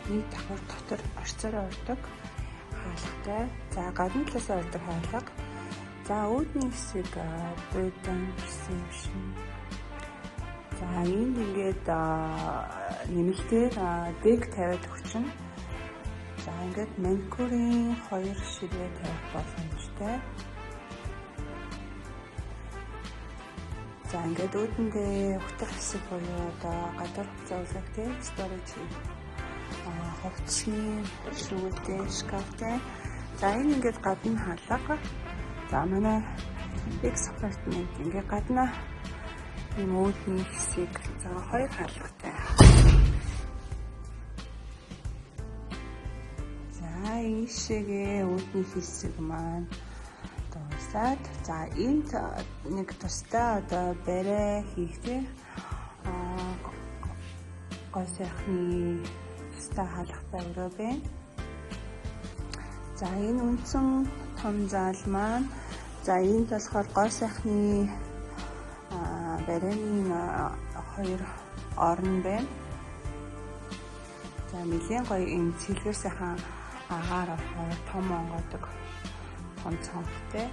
нийт давхар дотор орцоор ордог хаалгатай. За гадна талаас ордог хаалга. За үүдний хэсэг буудан персепшн. За энд ингээд нэмэлтээр дэг тавиад өгчин. За ингээд маникюрын 2 ширээ тавих боломжтой. За ингээд үүдэндээ утга хэсэг буюу одоо гадар хувцас үлгтэй storage хувцсны шүүгтэй шкафтай. За энэ ингээд гадна хаалга. За манай X апартмент ингээд гадна ийм үүдний хэсэг за 2 хаалгатай. За ийшээгээ үүдний хэсэг маань дуусаад за энд нэг тусдаа одоо барай хийхдээ гой сайхны тусдаа хаалгатай өрөө байна. За энэ үндсэн том зал маань за энд болохоор гой сайхны барайны 2 орон байна. За нэлийн гоё энэ цэлгэр сайхан агаар орохоор том онгодог том цонхтой.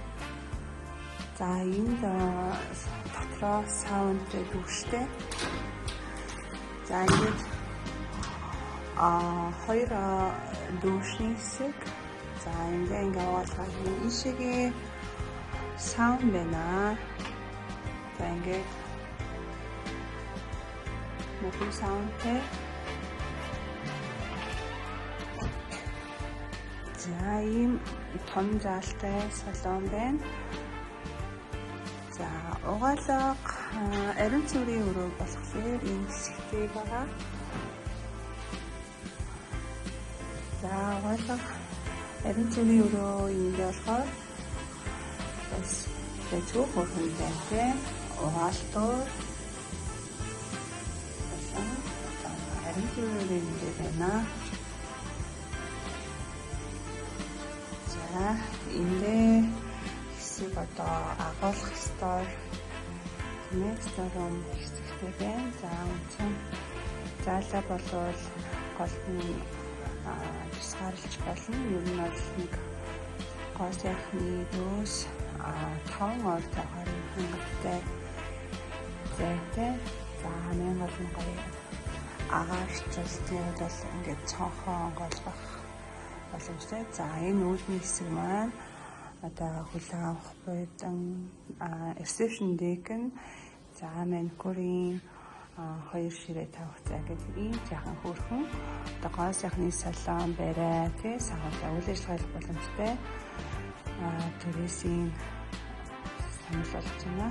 За энд дотроо саундтэй дүүштэй. За ингээд 2 дүүшний хэсэг. За ингээд оолгоо ийшээгээ саунд байна. За ингээд модуль саундтэй. За ийм том заалтай салон байна. За угаалга ариун цэврийн өрөө болохоор энэ хэсэгтэй байгаа. За угаалга ариун цэврийн өрөө энд болохоор бас зөв хөрхөнтэй угаалтууд ариун цэврийн өрөө байна. За эндээ хэсэг одоо агуулгах стор нэвстором хэсэгтэй байна. За үндсэн заалаа болвол гол нь тусгаарлаж болно. Ер нь бол нэг гой сайхны дөөс 5 ор цагаар хангалттай зайтай. За хамгийн гол нь гоё агаарчлалт бол ингээд цонхоо онгойлгох боломжтой. За энэ үүдний хэсэг маань одоо хүлээн авах буйдан reception deck нь за маникюрын 2 ширээ тавих зай гэдэг ийм жаахан хөөрхөн одоо гой сайхны салон барай тий савлаа үйл ажиллагаалах боломжтой төрөөсийн санал болж байна.